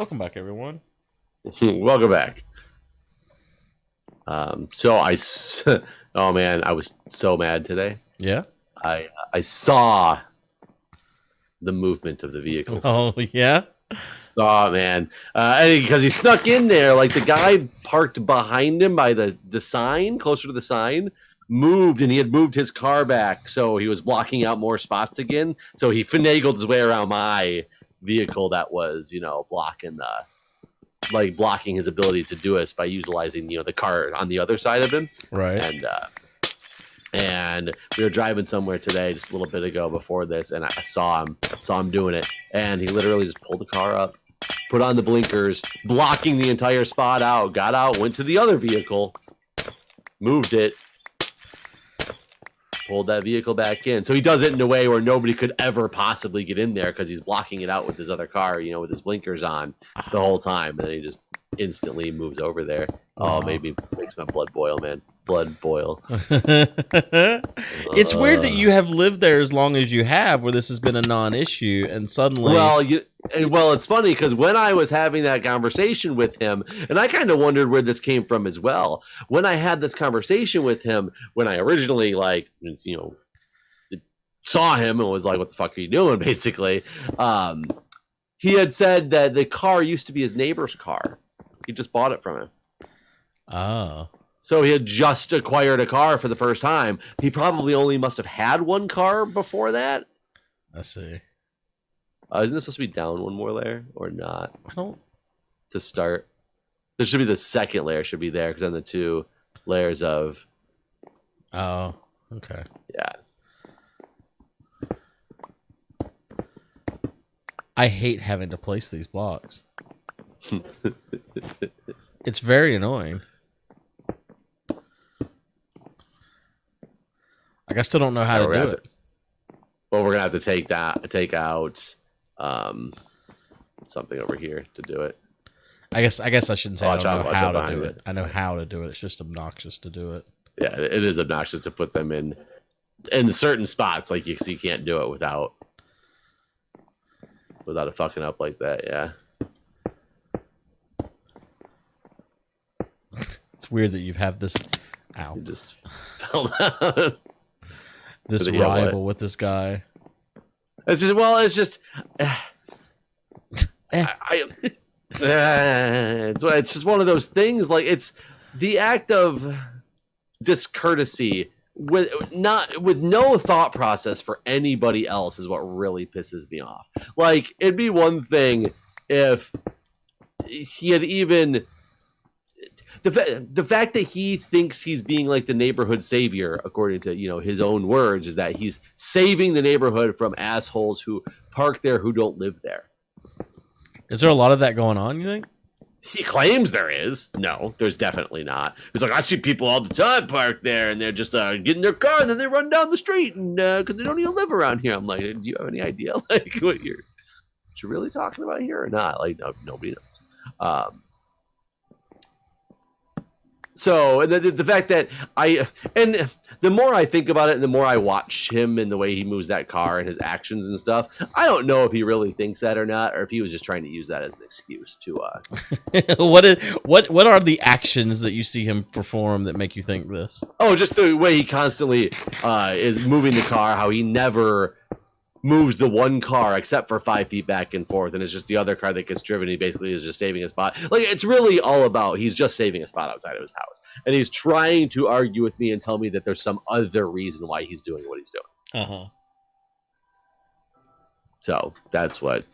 Welcome back, everyone. Welcome back. Oh man, I was so mad today. Yeah. I saw the movement of the vehicles. Oh yeah. Saw it, man, because he snuck in there. Like the guy parked behind him by the sign, closer to the sign, moved, and he had moved his car back, so he was blocking out more spots again. So he finagled his way around my vehicle that was, blocking his ability to do this by utilizing the car on the other side of him. Right. And we were driving somewhere today, just a little bit ago before this, and I saw him doing it, and he literally just pulled the car up, put on the blinkers, blocking the entire spot out, got out, went to the other vehicle, moved it, pulled that vehicle back in. So he does it in a way where nobody could ever possibly get in there because he's blocking it out with his other car, with his blinkers on the whole time, and then he just instantly moves over there. Oh, maybe makes my blood boil, man. Blood boil. It's weird that you have lived there as long as you have, where this has been a non-issue, and suddenly. Well, it's funny because when I was having that conversation with him, and I kind of wondered where this came from as well. When I had this conversation with him, when I originally saw him and was like, "What the fuck are you doing?" Basically, he had said that the car used to be his neighbor's car. He just bought it from him. Oh. So he had just acquired a car for the first time. He probably only must have had one car before that. I see. Isn't this supposed to be down one more layer or not? I don't. To start, there should be the second layer should be there because then the two layers of. Oh, okay. Yeah. I hate having to place these blocks. It's very annoying. I still don't know how to do it. Well, we're gonna have to take out something over here to do it. I guess I shouldn't say I don't know how to do it. it. I know how to do it. It's just obnoxious to do it. Yeah, it is obnoxious to put them in certain spots. Like you can't do it without it fucking up like that. Yeah. It's weird that you have this. Ow! You just fell down. This rival with this guy. It's just. It's just one of those things. Like it's the act of discourtesy with no thought process for anybody else is what really pisses me off. Like it'd be one thing if he had even. The fact that he thinks he's being like the neighborhood savior, according to his own words, is that he's saving the neighborhood from assholes who park there who don't live there. Is there a lot of that going on, you think? He claims there is. No, there's definitely not. He's like, I see people all the time parked there, and they're just getting their car, and then they run down the street, and because they don't even live around here. I'm like, do you have any idea like what you're really talking about here or not? Like, no, nobody knows. So the fact that the more I think about it and the more I watch him and the way he moves that car and his actions and stuff, I don't know if he really thinks that or not, or if he was just trying to use that as an excuse to. What are the actions that you see him perform that make you think this? Oh, just the way he constantly is moving the car, how he never moves the one car except for 5 feet back and forth, and it's just the other car that gets driven. He basically is just saving a spot. Like it's really all about he's just saving a spot outside of his house, and he's trying to argue with me and tell me that there's some other reason why he's doing what he's doing. Uh-huh. So that's what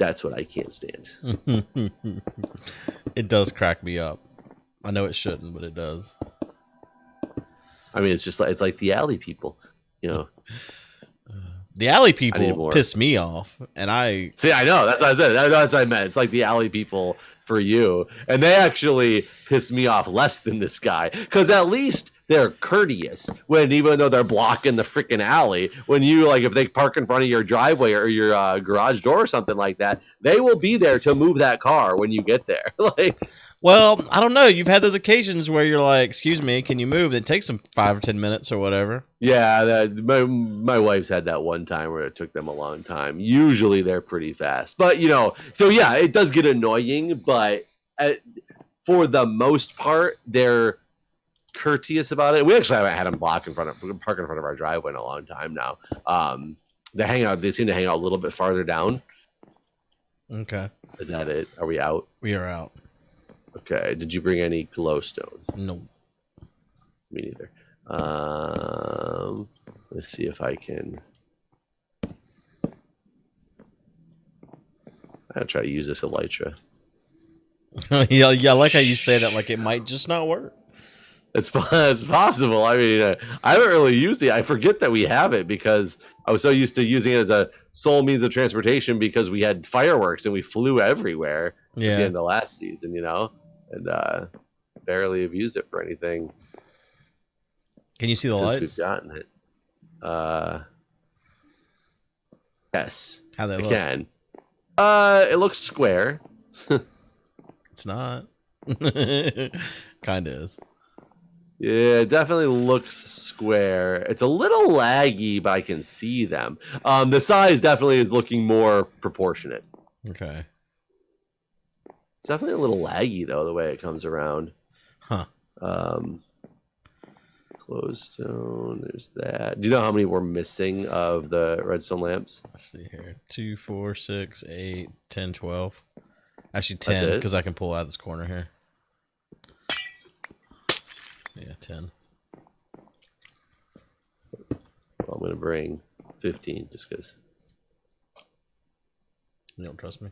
I can't stand. It does crack me up. I know it shouldn't, but it does. I mean, it's like the alley people. The alley people piss me off, and I know that's what I said. That's what I meant. It's like the alley people for you, and they actually piss me off less than this guy because at least they're courteous. Even though they're blocking the freaking alley, when you if they park in front of your driveway or your garage door or something like that, they will be there to move that car when you get there. Well, I don't know. You've had those occasions where you're like, "Excuse me, can you move?" It takes them 5 or 10 minutes or whatever. Yeah, my wife's had that one time where it took them a long time. Usually they're pretty fast, but so yeah, it does get annoying. But for the most part, they're courteous about it. We actually haven't had them park in front of our driveway in a long time now. They seem to hang out a little bit farther down. Okay. Is that it? Are we out? We are out. Okay. Did you bring any glowstone? No. Me neither. Let's see if I can. I'll try to use this elytra. yeah, I like how you say that. Like it might just not work. It's possible. I mean, I haven't really used it. I forget that we have it because I was so used to using it as a sole means of transportation because we had fireworks and we flew everywhere at the end of last season, and barely have used it for anything. Can you see the lights? We've gotten it. Yes. How they look? Can. It looks square. It's not. Kind of is. Yeah, it definitely looks square. It's a little laggy, but I can see them. The size definitely is looking more proportionate. Okay. It's definitely a little laggy, though, the way it comes around. Huh. Glowstone, there's that. Do you know how many we're missing of the redstone lamps? Let's see here. 2, 4, 6, 8, 10, 12. Actually 10, because I can pull out this corner here. Yeah, 10. Well, I'm going to bring 15 just because. You don't trust me?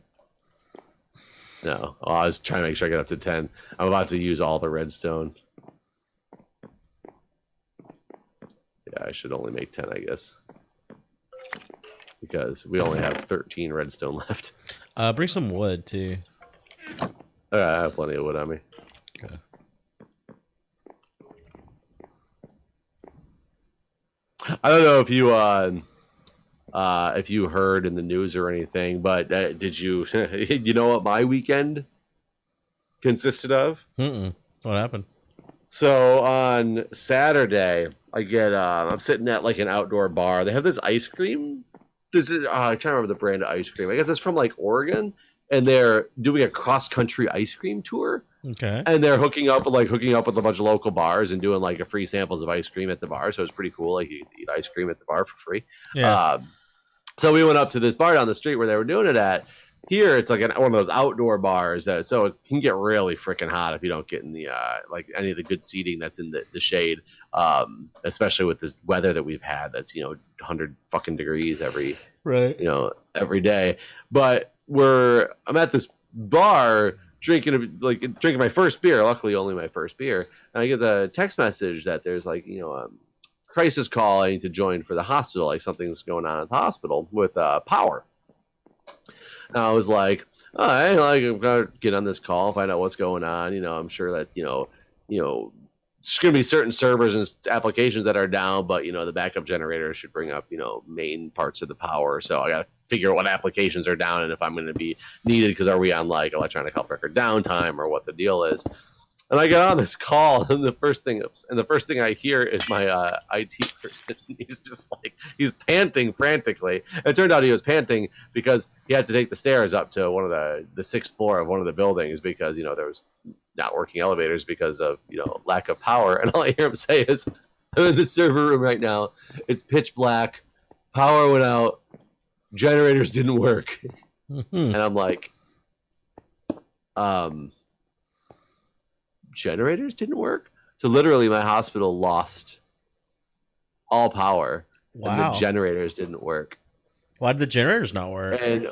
No. Oh, I was trying to make sure I get up to 10. I'm about to use all the redstone. Yeah, I should only make 10, I guess. Because we only have 13 redstone left. Bring some wood, too. I have plenty of wood on me. Okay. I don't know if you heard in the news or anything, but did you you know what my weekend consisted of? What happened? So on Saturday, I'm sitting at like an outdoor bar. They have this ice cream. I can't remember the brand of ice cream. I guess it's from like Oregon, and they're doing a cross country ice cream tour. Okay. And they're hooking up with a bunch of local bars and doing like a free samples of ice cream at the bar. So it's pretty cool. Like you can eat ice cream at the bar for free. Yeah. So we went up to this bar down the street where they were doing it at. Here it's like one of those outdoor bars so it can get really freaking hot if you don't get in the like any of the good seating that's in the shade. Especially with this weather that we've had that's 100 fucking degrees every day. But I'm at this bar drinking my first beer, luckily only my first beer, and I get the text message that there's crisis call I need to join for the hospital, like something's going on at the hospital with power. And I was like, all right, I'm gonna get on this call, find out what's going on. I'm sure that there's gonna be certain servers and applications that are down, but the backup generator should bring up main parts of the power. So I gotta figure out what applications are down and if I'm going to be needed, because are we on like electronic health record downtime or what the deal is. And I get on this call, and the first thing I hear is my IT person. He's just he's panting frantically. And it turned out he was panting because he had to take the stairs up to one of the sixth floor of one of the buildings because there was not working elevators because of lack of power. And all I hear him say is, "I'm in the server room right now. It's pitch black. Power went out. Generators didn't work." And I'm like, generators didn't work? So literally my hospital lost all power. Wow. And the generators didn't work. Why did the generators not work? And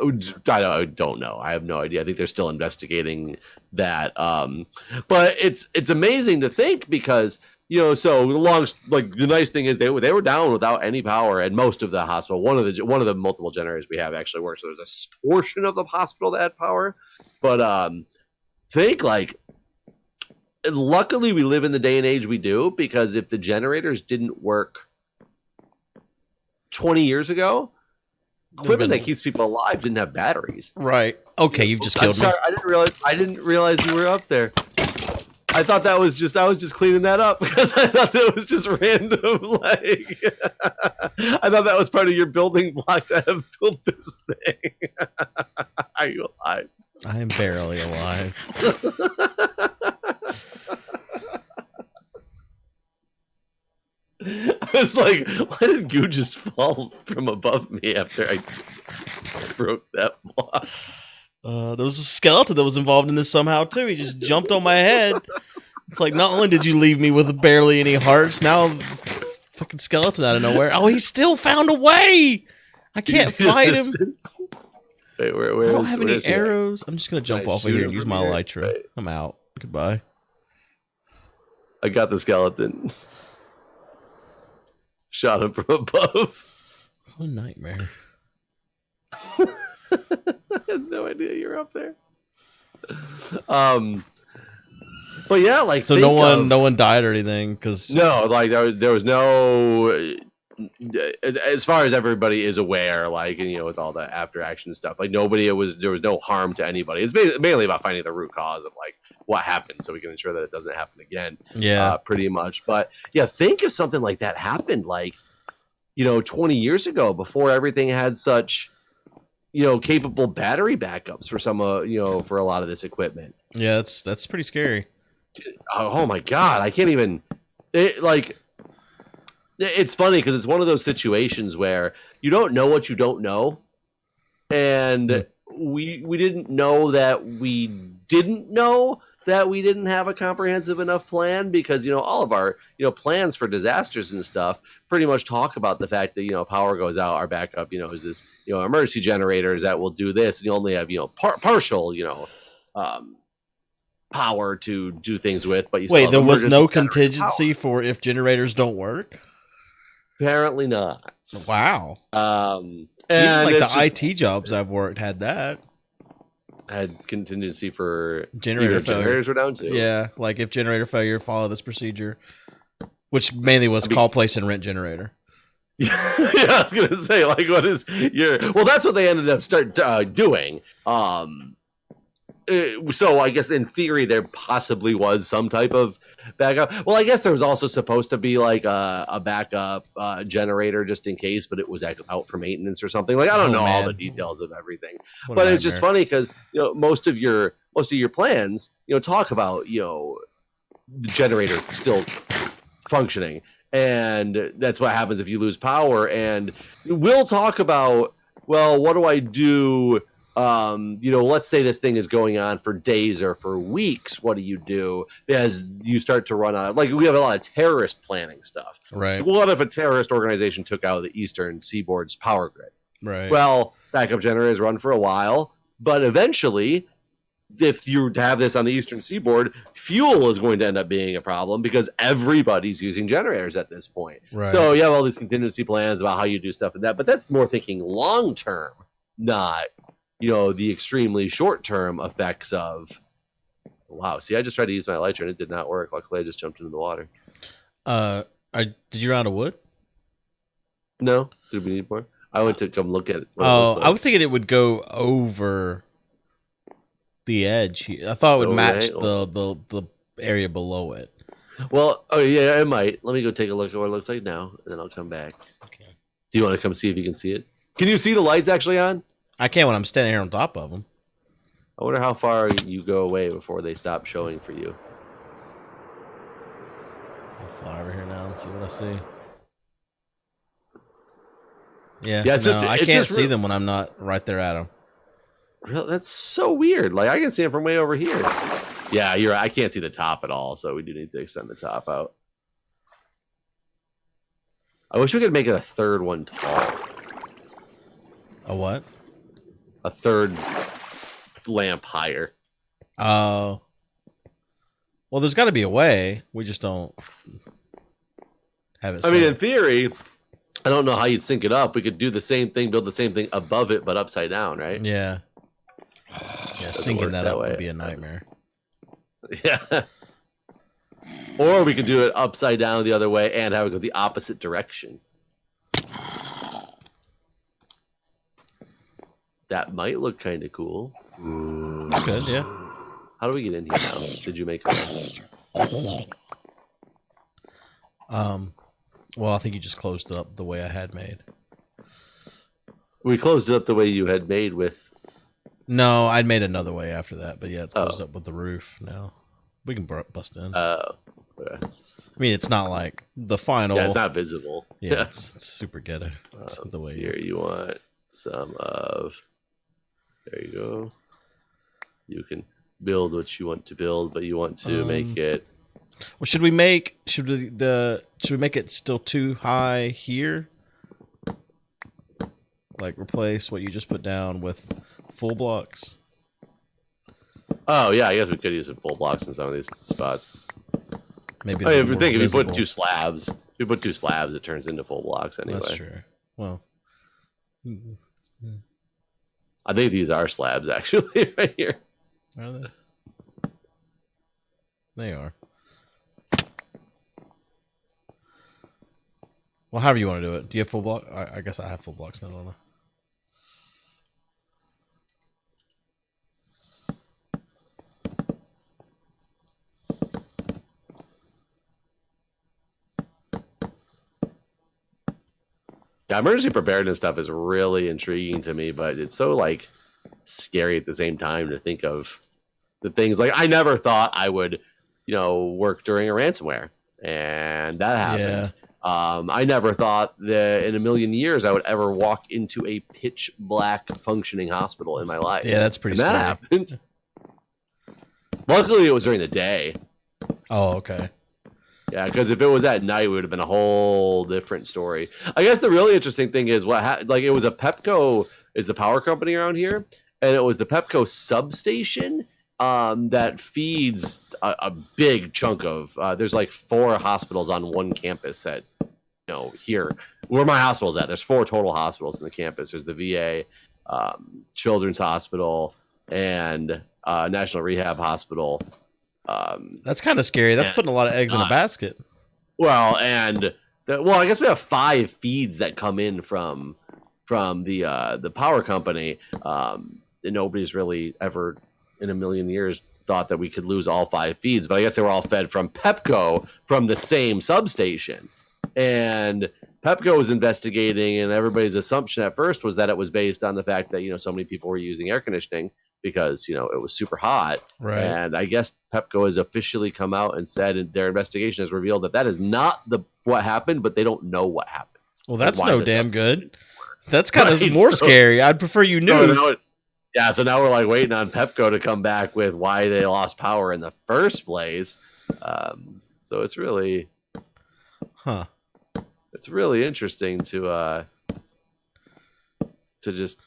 I don't know. I have no idea. I think they're still investigating that. But it's amazing to think because so the nice thing is they were down without any power, and most of the hospital, one of the multiple generators we have actually works. So there's a portion of the hospital that had power, but think luckily we live in the day and age we do, because if the generators didn't work 20 years ago, equipment that keeps people alive didn't have batteries. Right. Okay, you've just killed me. I didn't realize you were up there. I thought that was just I was just cleaning that up because I thought that was just random. Like I thought that was part of your building block to have built this thing. Are you alive? I am barely alive. I was like, why did Guude just fall from above me after I broke that block? There was a skeleton that was involved in this somehow too. He just jumped on my head. It's like, not only did you leave me with barely any hearts, now fucking skeleton out of nowhere. Oh, he still found a way. I can't fight him. Wait, where I don't have any arrows. I'm just gonna jump off of here and use my elytra. Right. I'm out. Goodbye. I got the skeleton. Shot him from above. What a nightmare. I had no idea you were up there. But yeah, like so no one died or anything because no, like there was no. As far as everybody is aware, like, and, you know, with all the after action stuff, like there was no harm to anybody. It's mainly about finding the root cause of like what happened, so we can ensure that it doesn't happen again. Yeah, pretty much. But yeah, think if something like that happened, like, you know, 20 years ago, before everything had such, you know, capable battery backups for some, you know, for a lot of this equipment. Yeah, that's pretty scary. Oh my god, I can't even. It's funny because it's one of those situations where you don't know what you don't know, and we didn't know that we didn't know that we didn't have a comprehensive enough plan, because, you know, all of our, you know, plans for disasters and stuff pretty much talk about the fact that, you know, power goes out, our backup, you know, is this, you know, emergency generators that will do this, and you only have, you know, partial, you know, power to do things with. But you wait, there was no contingency for if generators don't work? Apparently not. Wow. And even like the IT jobs I've worked had that. Had contingency for generators were down too. Yeah, like if generator failure, follow this procedure, which mainly was call, place, and rent generator. Yeah, I was gonna say, like, what is your? Well, that's what they ended up doing. So I guess in theory there possibly was some type of backup. Well, I guess there was also supposed to be like a backup generator just in case, but it was out for maintenance or something. Like, I don't know all the details of everything, but it's just funny because, you know, most of your plans, you know, talk about, you know, the generator still functioning, and that's what happens if you lose power. And we'll talk about, well, what do I do? You know, let's say this thing is going on for days or for weeks. What do you do as you start to run out? Like, we have a lot of terrorist planning stuff. Right. Like, what if a terrorist organization took out the Eastern Seaboard's power grid? Right. Well, backup generators run for a while, but eventually, if you have this on the Eastern Seaboard, fuel is going to end up being a problem because everybody's using generators at this point. Right. So you have all these contingency plans about how you do stuff and that, but that's more thinking long term, not, you know, the extremely short-term effects of. Wow. See, I just tried to use my elytra and it did not work. Luckily, I just jumped into the water. Did you run out of wood? No. Did we need more? I went to come look at it. Oh, I was thinking it would go over the edge. I thought it would match the area below it. Well, oh yeah, it might. Let me go take a look at what it looks like now, and then I'll come back. Okay. Do you want to come see if you can see it? Can you see the lights actually on? I can when I'm standing here on top of them. I wonder how far you go away before they stop showing for you. I'll fly over here now and see what I see. Yeah, I can't see them when I'm not right there at them. Really? That's so weird. Like, I can see them from way over here. Yeah, you're right. I can't see the top at all, so we do need to extend the top out. I wish we could make it a third one tall. A what? A third lamp higher. Oh. Well, there's got to be a way. We just don't have it. I mean, in theory, I don't know how you'd sync it up. We could do the same thing, build the same thing above it, but upside down, right? Yeah. Yeah, syncing that up would be a nightmare. Yeah. Or we could do it upside down the other way and have it go the opposite direction. That might look kind of cool. Good, yeah. How do we get in here now? Did you make it? Well, I think you just closed it up the way I had made. We closed it up the way you had made with. No, I'd made another way after that, but yeah, it's closed up with the roof now. We can bust in. Yeah. I mean, it's not like the final. Yeah, it's not visible. Yeah, it's super ghetto. It's the way here you want some of. There you go. You can build what you want to build, but you want to make it. Well, should we make it still too high here? Like replace what you just put down with full blocks. Oh yeah, I guess we could use some full blocks in some of these spots. Maybe. If you put two slabs, it turns into full blocks anyway. That's true. Well, I think these are slabs actually right here. Are they? They are. Well, however you want to do it. Do you have full block? I guess I have full blocks now, don't I? Yeah, emergency preparedness stuff is really intriguing to me, but it's so like scary at the same time to think of the things like I never thought I would, work during a ransomware, and that happened. Yeah. I never thought that in a million years I would ever walk into a pitch black functioning hospital in my life. Yeah, that's pretty scary. That happened. Luckily, it was during the day. Oh, okay. Yeah, because if it was at night, it would have been a whole different story. I guess the really interesting thing is it was a Pepco is the power company around here, and it was the Pepco substation that feeds a big chunk of. There's like 4 hospitals on one campus at here where my hospital's at. There's 4 total hospitals in the campus. There's the VA, Children's Hospital, and National Rehab Hospital. That's kind of scary. That's putting a lot of eggs in a basket. Well, I guess we have 5 feeds that come in from the power company. And nobody's really ever in a million years thought that we could lose all 5 feeds, but I guess they were all fed from Pepco from the same substation. And Pepco was investigating, and everybody's assumption at first was that it was based on the fact that so many people were using air conditioning because it was super hot. Right. And I guess Pepco has officially come out and said their investigation has revealed that is not what happened, but they don't know what happened. Well, that's no damn good. That's kind of more scary. I'd prefer you knew. So now we're like waiting on Pepco to come back with why they lost power in the first place. So it's really, it's really interesting to just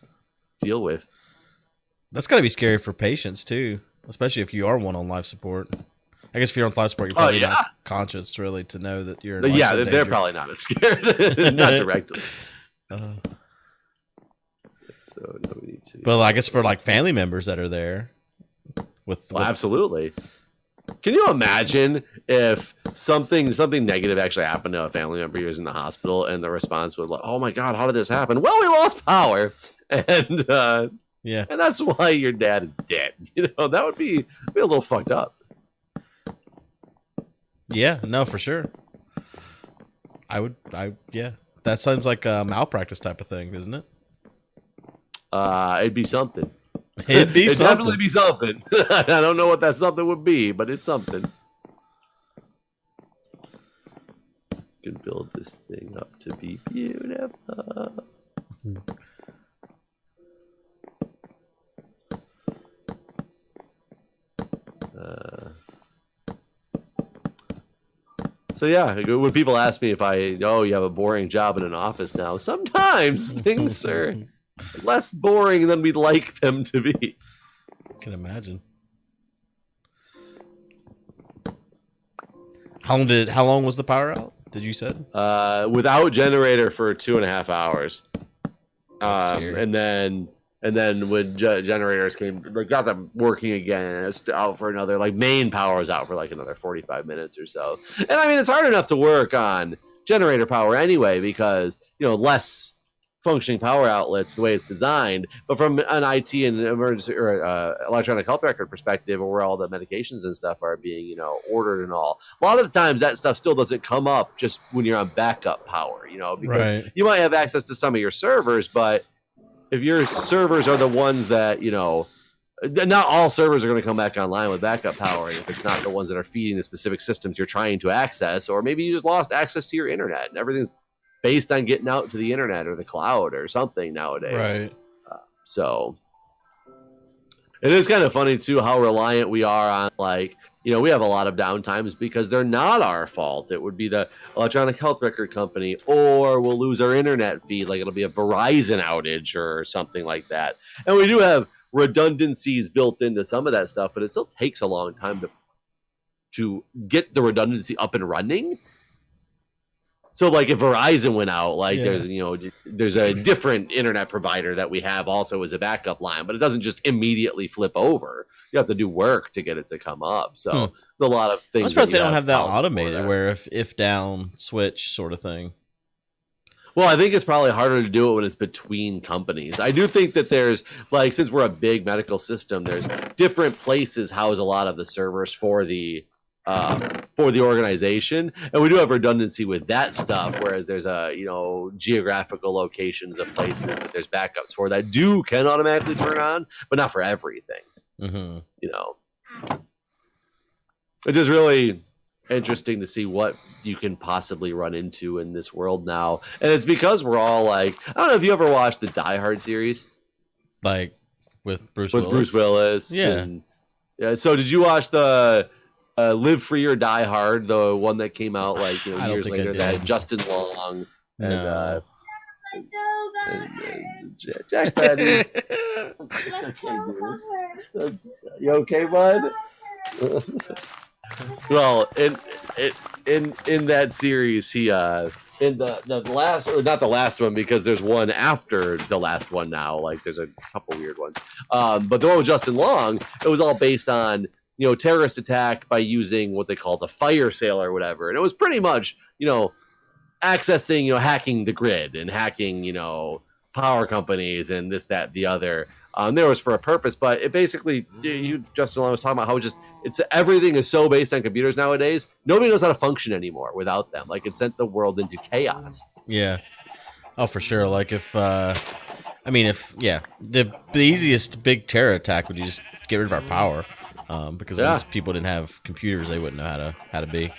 deal with. That's got to be scary for patients too, especially if you are one on life support. I guess if you're on life support, you're probably not conscious really to know that you're. They're probably not as scared, not directly. So no need to. But I guess for like family members that are there, with absolutely. Can you imagine if something negative actually happened to a family member who was in the hospital, and the response was like, "Oh my God, how did this happen?" Well, we lost power, and and that's why your dad is dead. That would be a little fucked up. Yeah, no, for sure. That sounds like a malpractice type of thing, isn't it? It'd be something. It'd definitely be something. I don't know what that something would be, but it's something. You can build this thing up to be beautiful. So yeah, when people ask me if you have a boring job in an office now, sometimes things are less boring than we'd like them to be. I can imagine. How long was the power out? Did you say? Without generator for 2.5 hours. And then when generators came, got them working again, it's out for another, main power is out for another 45 minutes or so. And I mean, it's hard enough to work on generator power anyway, because, less functioning power outlets the way it's designed, but from an IT and emergency or electronic health record perspective, where all the medications and stuff are being ordered and all, a lot of the times that stuff still doesn't come up just when you're on backup power, because you might have access to some of your servers, but if your servers are the ones that not all servers are going to come back online with backup power. If it's not the ones that are feeding the specific systems you're trying to access, or maybe you just lost access to your internet and everything's based on getting out to the internet or the cloud or something nowadays. Right. So it is kind of funny too how reliant we are on, we have a lot of downtimes because they're not our fault. It would be the electronic health record company, or we'll lose our internet feed, like it'll be a Verizon outage or something like that. And we do have redundancies built into some of that stuff, but it still takes a long time to get the redundancy up and running. So like if Verizon went out, there's a different internet provider that we have also as a backup line, but it doesn't just immediately flip over. You have to do work to get it to come up. So there's a lot of things. I was surprised they don't have that automated where if down switch sort of thing. Well, I think it's probably harder to do it when it's between companies. I do think that there's, since we're a big medical system, there's different places house a lot of the servers for the organization, and we do have redundancy with that stuff. Whereas there's geographical locations of places that there's backups for that can automatically turn on, but not for everything. Mm-hmm. It's just really interesting to see what you can possibly run into in this world now, and it's because we're all I don't know if you ever watched the Die Hard series, with Bruce Willis. Bruce Willis. Yeah. So did you watch the Live Free or Die Hard, the one that came out years later? That Justin Long and Jack Patty. You okay, bud? Well, in that series, he in the last, or not the last one, because there's one after the last one now. There's a couple weird ones. But the one with Justin Long, it was all based on terrorist attack by using what they call the fire sale or whatever, and it was pretty much accessing hacking the grid and hacking power companies and this, that, the other. There was for a purpose, but it basically, Justin Long was talking about how everything is so based on computers nowadays. Nobody knows how to function anymore without them. It sent the world into chaos. Yeah. Oh, for sure. The easiest big terror attack would just get rid of our power, because once people didn't have computers, they wouldn't know how to be.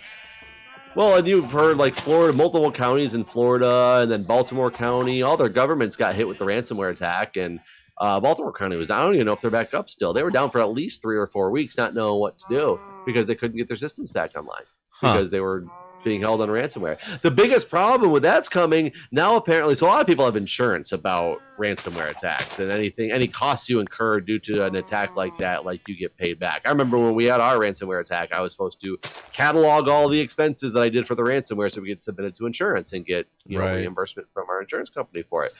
Well, and you've heard Florida, multiple counties in Florida, and then Baltimore County, all their governments got hit with the ransomware attack, and Baltimore County was down. I don't even know if they're back up still. They were down for at least 3 or 4 weeks, not knowing what to do because they couldn't get their systems back online because they were being held on ransomware. The biggest problem with that's coming now, apparently. So a lot of people have insurance about ransomware attacks, and any costs you incur due to an attack like that, you get paid back. I remember when we had our ransomware attack, I was supposed to catalog all the expenses that I did for the ransomware so we could submit it to insurance and get reimbursement from our insurance company for it.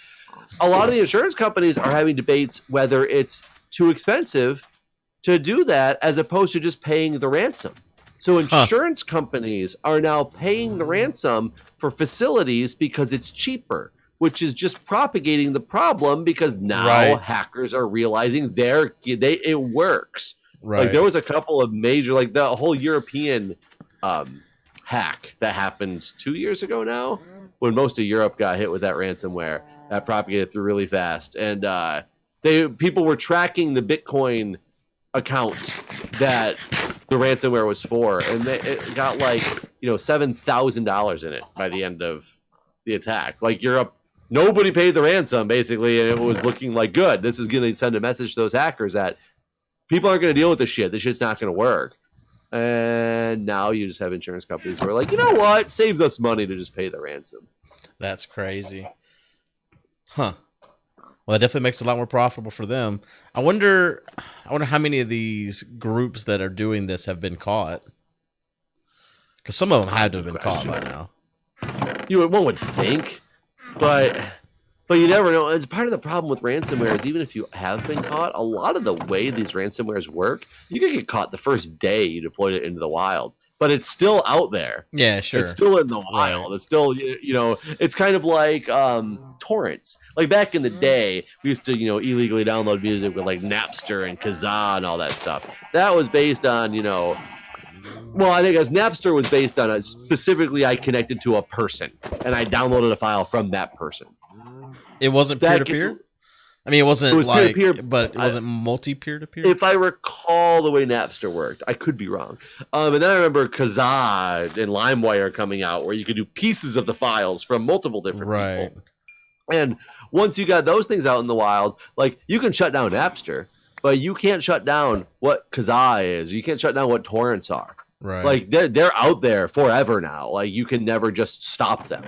A lot of the insurance companies are having debates whether it's too expensive to do that as opposed to just paying the ransom. So insurance companies are now paying the ransom for facilities because it's cheaper, which is just propagating the problem because now hackers are realizing it works. Right. There was a couple of major, the whole European hack that happened 2 years ago now, when most of Europe got hit with that ransomware that propagated through really fast. And people were tracking the Bitcoin accounts that the ransomware was for, and it got $7,000 in it by the end of the attack. Europe, nobody paid the ransom basically, and it was looking good. This is going to send a message to those hackers that people aren't going to deal with this shit. This shit's not going to work. And now you just have insurance companies who are you know what? Saves us money to just pay the ransom. That's crazy. Huh. Well, that definitely makes it a lot more profitable for them. I wonder how many of these groups that are doing this have been caught. Because some of them had to have been caught by now. One would think, but you never know. It's part of the problem with ransomware is even if you have been caught, a lot of the way these ransomwares work, you can get caught the first day you deployed it into the wild. but it's still out there. Yeah, sure. It's still in the wild. Right. It's still, it's kind of like torrents. Like back in the day, we used to, illegally download music with like Napster and Kazaa and all that stuff. That was based on, well, I think as Napster was based on specifically, I connected to a person and I downloaded a file from that person. It wasn't peer to peer. I mean, it wasn't like, peer-to-peer, but it wasn't multi-peer to peer. If I recall the way Napster worked, I could be wrong. And then I remember Kazaa and LimeWire coming out, where you could do pieces of the files from multiple different people. And once you got those things out in the wild, like you can shut down Napster, but you can't shut down what Kazaa is. You can't shut down what torrents are. Right. Like they're out there forever now. Like you can never just stop them.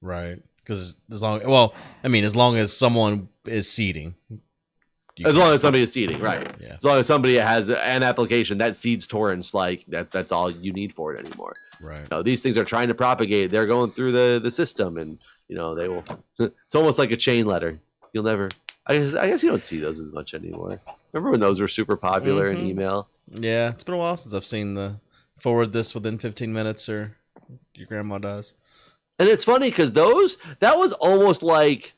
Right. Because as long as someone is seeding. As long as somebody is seeding, right. Yeah. As long as somebody has an application that seeds torrents, like that's all you need for it anymore. Right. These things are trying to propagate. They're going through the system, and they will. It's almost like a chain letter. You'll never. I guess you don't see those as much anymore. Remember when those were super popular in email? Yeah, it's been a while since I've seen the forward this within 15 minutes or your grandma dies. And it's funny because that was almost like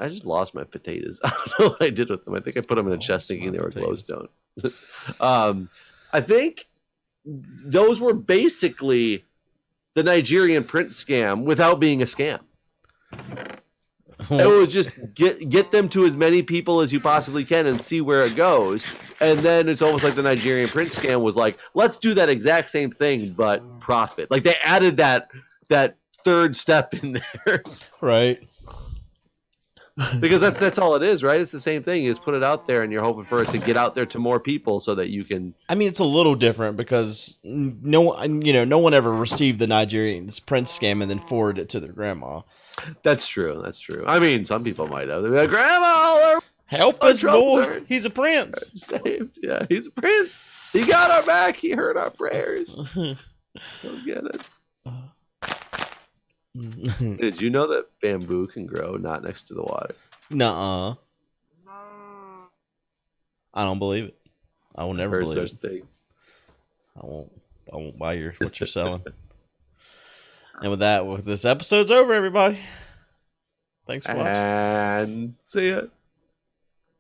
I just lost my potatoes. I don't know what I did with them. I think I put them in a chest thinking they were glowstone. I think those were basically the Nigerian print scam without being a scam. It was just get them to as many people as you possibly can and see where it goes. And then it's almost like the Nigerian print scam was like, let's do that exact same thing, but profit. Like they added that third step in there. Right. Because that's all it is, right? It's the same thing. You just put it out there and you're hoping for it to get out there to more people so that you can. I mean, it's a little different because no one ever received the Nigerian print scam and then forwarded it to their grandma. That's true. I mean, some people might have. They'd be like, Grandma, help us, boy. He's a prince. Saved. Yeah, he's a prince. He got our back. He heard our prayers. Go get us. Did you know that bamboo can grow not next to the water? Nuh-uh. I don't believe it. I will never believe such things. I won't buy what you're selling. And with this episode's over, everybody. Thanks for watching. And see ya.